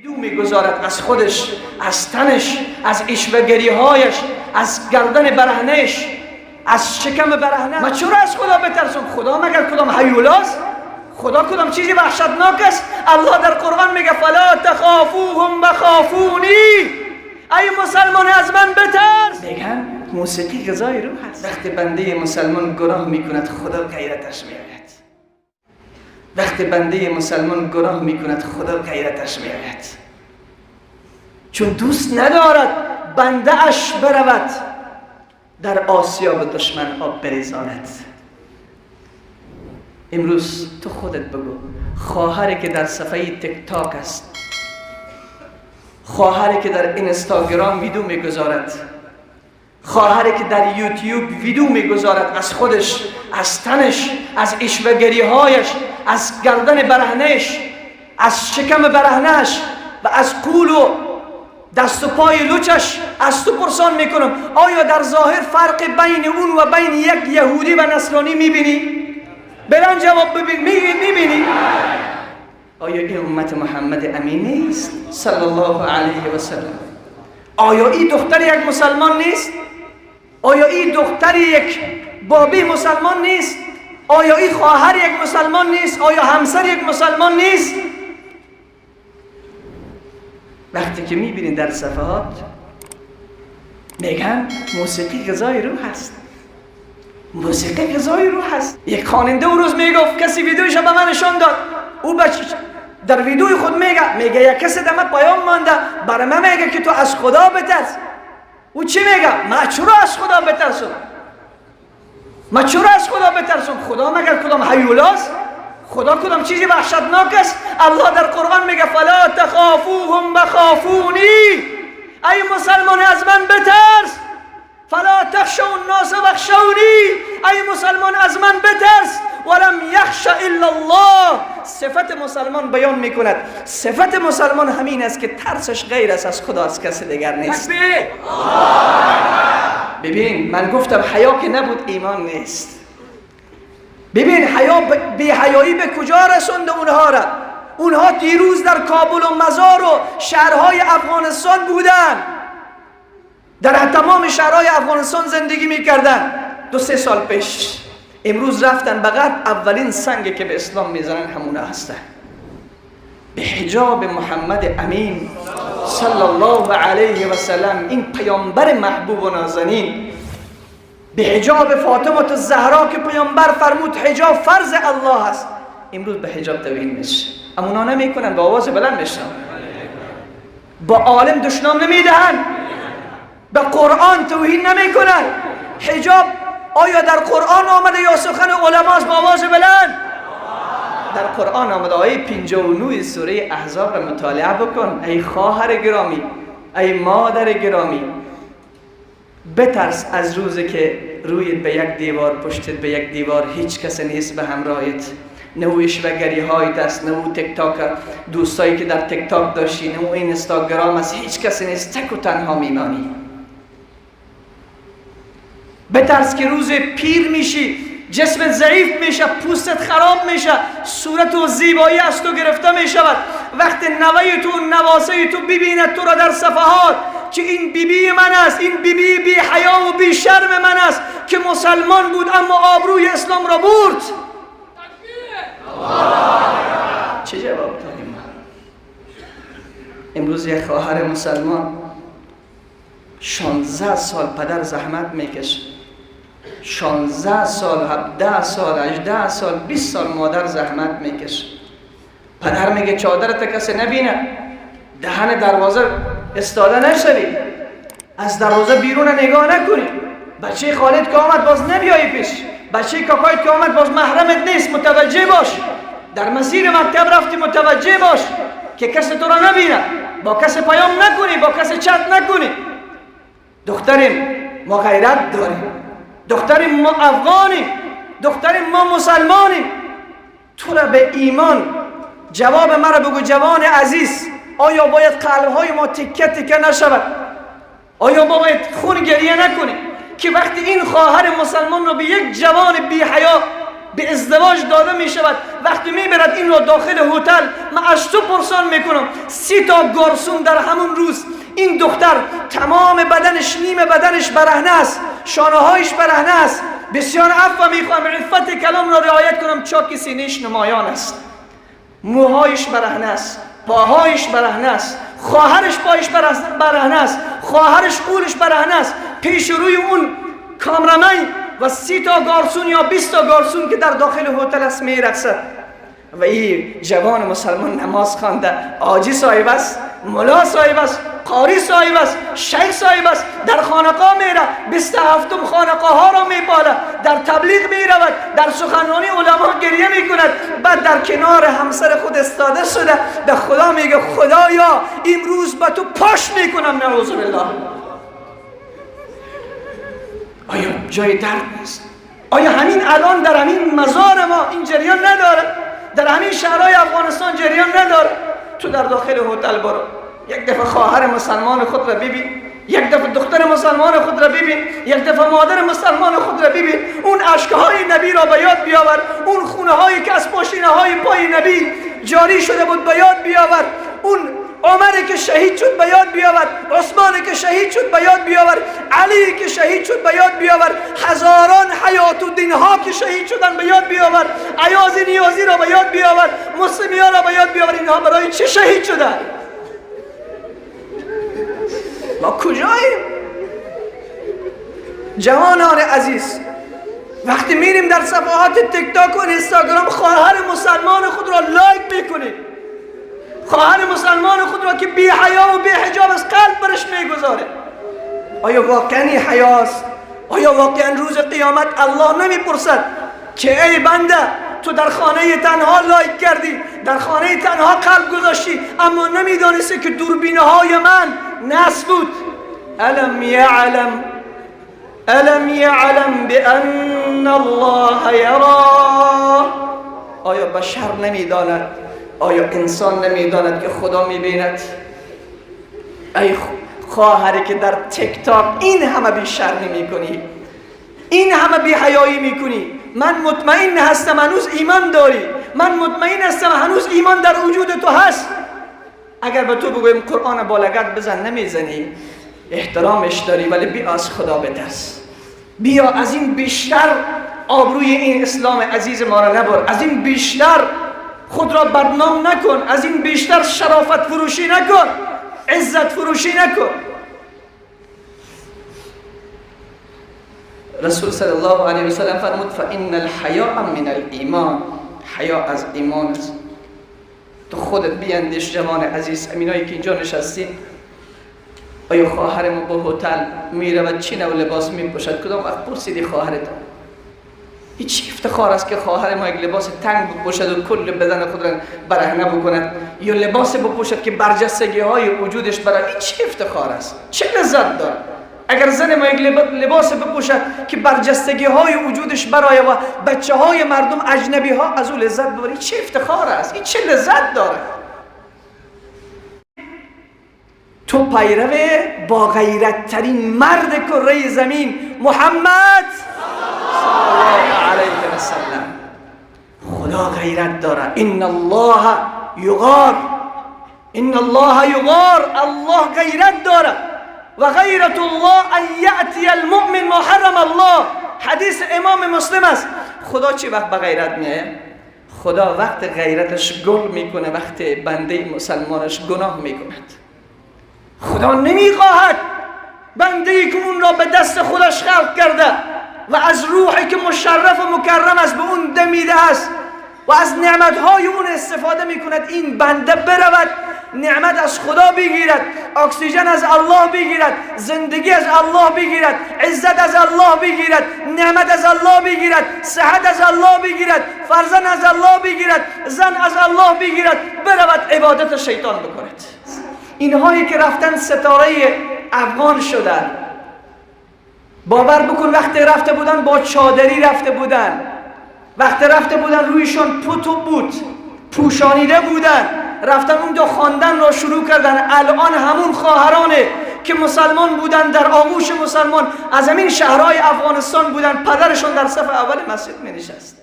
ویدو میگذارد از خودش، از تنش، از اشوهگری هایش، از گردن برهنش، از شکم برهنه. ما چرا از خدا بترسم؟ خدا مگر کدام هیولاست؟ خدا کدام چیزی وحشتناک است؟ الله در قرآن میگه فلا تخافوهم بخافونی، ای مسلمان از من بترس. میگن موسیقی غذای روح است. وقتی بنده مسلمان گناه میکند خدا غیرتش میآید. وقتی بنده مسلمان گناه میکند خدا غیرتش میآید، چون دوست ندارد بنده اش برود در آسیاب دشمن آب بریزاند. امروز تو خودت بگو، خواهری که در صفحه تیک تاک است، خواهری که در اینستاگرام ویدیو میگذارد، خواهری که در یوتیوب ویدیو میگذارد از خودش، از تنش، از اشوهگری هایش، از گردن برهنش، از شکم برهنش و از قول و دست و پای لوچش از تو پرسان میکنم، آیا در ظاهر فرق بین اون و بین یک یهودی و نصرانی میبینی؟ بلند جواب میبینی؟ آیا این امت محمد امین نیست صلی الله علیه و سلم؟ آیا این دختر یک مسلمان نیست؟ آیا این دختر یک بابی مسلمان نیست؟ آیا این خواهر یک مسلمان نیست؟ آیا همسر یک مسلمان نیست؟ وقتی که میبینید در صفحات میگن موسیقی غذای روح هست، موسیقی غذای روح هست. یک خواننده اون روز میگفت، کسی ویدیوش به من نشان داد، او در ویدیوی خود میگه یک کسی دم پیام مانده برای من میگه که تو از خدا بترس. او چی میگه؟ ما چرا از خدا بترسم؟ ما چرا از خدا بترسم؟ خدا مگر کدام هیولاست؟ خدا کدام چیزی وحشتناک است؟ الله در قرآن میگه فلا تخافوهم بخافونی، ای مسلمان از من بترس. فلا تخشوا الناس واخشونی، ای مسلمان از من بترس. ولم یخش الا الله. صفت مسلمان بیان میکند، صفت مسلمان همین است که ترسش غیر است از خدا، از کسی دیگر نیست. ببین من گفتم حیا که نبود ایمان نیست. ببین حیا بی حیایی به کجا رسونده اونها را؟ اونها دیروز در کابل و مزار و شهرهای افغانستان بودن، در تمام شهرهای افغانستان زندگی میکردن. 2-3 سال پیش امروز رفتن به غرب، اولین سنگی که به اسلام میزنن همونه هستن. به حجاب محمد امین صلی الله علیه و سلم، این پیامبر محبوب و نازنین، به حجاب فاطمه الزهرا که پیامبر فرمود حجاب فرض الله است، امروز به حجاب توهین میشه. امونا نمیکنن، با آواز بلند میشن، با عالم دشنام نمیدهن، به قرآن توهین نمیکنن. حجاب آیا در قرآن آمده یا سخن علماست؟ با آواز بلند. در قرآن آمده. آیه 59 سوره احزاب را مطالعه بکن. ای خواهر گرامی، ای مادر گرامی، بترس از روزی که رویت به یک دیوار، پشتت به یک دیوار، هیچ کسی نیست به همراهت، نه او اشوهگری هایت است، نه او تیک تاک دوستایی که در تیک تاک داشتی، نه او اینستاگرام است، هیچ کسی نیست، تک و تنها میمانی. بترس که روز پیر میشی، جسمت ضعیف میشه، پوستت خراب میشه، صورت و زیبایی از تو گرفته میشود. وقتی نوای تو و نواسه تو ببیند تو را در صفحات که این بیبی من است، این بیبی بی حیا و بی شرم من است که مسلمان بود اما آبروی اسلام را برد، چه جواب دادیم؟ امروز یک خواهر مسلمان 16 سال پدر زحمت میکشه، 16 سال، 17 سال، 18 سال، 20 سال مادر زحمت میکشه. پدر میگه چادرت کسی نبینه، دهن دروازه استاده نشوی، از دروازه بیرون نگاه نکنی، بچه خالد که آمد باز نبیایی پیش، بچه کاکایت که آمد باز محرمت نیست، متوجه باش. در مسیر مکتب رفتی متوجه باش که کسی تو را نبینه، با کسی پیام نکنی، با کسی چت نکنی. دختریم ما غیرت داریم، دختریم ما افغانیم، دختریم ما مسلمانیم. تو را به ایمان جواب مرا بگو جوان عزیز، آیا باید قلبهای ما تکه تکه نشود؟ آیا باید خون گریه نکنی که وقتی این خواهر مسلمان را به یک جوان بی حیا به ازدواج داده می شود. وقتی می برد این را داخل هتل، من از تو پرسان میکنم 30 تا گارسون در همون روز، این دختر تمام بدنش، نیم بدنش برهنه است، شانه هایش برهنه است. بسیار عفو میخوام، عفت کلام را رعایت کنم، چاک سینه‌اش نمایان است، موهایش برهنه است، پاهایش برهنه است، خواهرش پایش برهنه است، خواهرش قولش برهنه است. پیش روی اون کامرمن و 30 تا گارسون یا 20 تا گارسون که در داخل هتل است میرقصد و این جوان مسلمان نماز خوانده، حاجی صاحب است، ملا صاحب است، قاری صاحب است، شیخ صاحب است، در خانقاه میره، 27 خانقاه ها را میپاله، در تبلیغ میرود، در سخنرانی علما گریه میکند، بعد در کنار همسر خود استاده شده به خدا میگه خدایا امروز به تو پاش میکنم. نعوذ بالله. آیا جای درد نیست؟ آیا همین الان در همین مزار ما این جریان نداره؟ در همین شهرهای افغانستان جریان نداره؟ تو در داخل هتل برو، یک دفعه خواهر مسلمان خود را ببین، یک دفعه دختر مسلمان خود را ببین، یک دفعه مادر مسلمان خود را ببین، اون اشکهای نبی را به یاد بیاور، اون خونه هایی که از پاشینه های پای نبی جاری شده بود به یاد بیاور، اون عمر که شهید شد به یاد بیاور، عثمان که شهید شد به یاد بیاور، علی که شهید شد به یاد بیاور، هزاران حیات و دینها که شهید شدن به یاد بیاور، ایاز نیازی را به یاد بیاور، مسلمی ها را به یاد بیاور. اینها برای چه شهید شدن؟ ما کجاییم؟ جوانان عزیز، وقتی میریم در صفحات تیک تاک و اینستاگرام خواهر مسلمان خود را لایک میکنیم، خواهر مسلمان خود را که بی حیا و بی حجاب از قلب برش میگذاره، آیا واقعا حیاست؟ آیا واقعا روز قیامت الله نمیپرسد که ای بنده تو در خانه تنها لایک کردی، در خانه تنها قلب گذاشتی، اما نمیدانستی که دوربینه های من نصب بود؟ الم یعلم بان الله یرا. آیا بشر نمیداند؟ آیا انسان نمیداند که خدا میبیند؟ ای خواهری که در تیک تاک این همه بی شرمی میکنی، این همه بی حیایی میکنی، من مطمئن هستم هنوز ایمان داری، من مطمئن هستم هنوز ایمان در وجود تو هست. اگر به تو بگویم قرآن با لگد بزن نمیزنی، احترامش داری، ولی بیا از خدا بترس، بیا از این بیشتر آبروی این اسلام عزیز ما را نبر، از این بیشتر خود را بدنام نکن، از این بیشتر شرافت فروشی نکن، عزت فروشی نکن. رسول صلی الله علیه و سلم فرمود فإن الحیاء من الایمان، حیا از ایمان است. تو خودت بیندیش جوان عزیز، امینایی که اینجا نشستی، آیا خواهر ما به هتل میره و چی نوع لباس میپوشد؟ کدام وقت پرسیدی خواهرت؟ هیچ افتخار است که خواهر ما یک لباس تنگ بپوشد و کل بدن خود را برهنه بکند، یا لباس بپوشد که برجستگی های وجودش برای هیچ افتخار است؟ چه لذت داره؟ اگر زن ما یک لباس بپوشد که برجستگی های وجودش برای و بچه های مردم اجنبی ها از او لذت ببرید، چه افتخار است؟ این چه لذت داره؟ تو پیرو با غیرت ترین مرد کره زمین محمد صلی الله علیه و سلم. خدا غیرت داره. ان الله یغار، ان الله یغار، الله غیرت داره. و غیرت الله ان یأتی المؤمن ما حرم الله. حدیث امام مسلم است. خدا چی وقت به غیرت میه؟ خدا وقت غیرتش گل میکنه وقت بنده مسلمانش گناه میکند. خدا نمیخواهد بنده‌ای که اون را به دست خودش خلق کرده و از روحی که مشرف و مکرم است به اون دمیده است و از نعمتهای اون استفاده میکند، این بنده برود نعمت از خدا بگیرد، اکسیژن از الله بگیرد، زندگی از الله بگیرد، عزت از الله بگیرد، نعمت از الله بگیرد، صحت از الله بگیرد، فرزند از الله بگیرد، زن از الله بگیرد، برود عبادت شیطان بکند. اینهایی که رفتن ستاره افغان شدن، باور بکن وقتی رفته بودن با چادری رفته بودن، وقتی رفته بودن رویشان پتو بود، پوشانیده بودن، رفتن اونجا خواندن را شروع کردن. الان همون خواهرانه که مسلمان بودن در آغوش مسلمان از همین شهرهای افغانستان بودن، پدرشون در صف اول مسجد می نشست.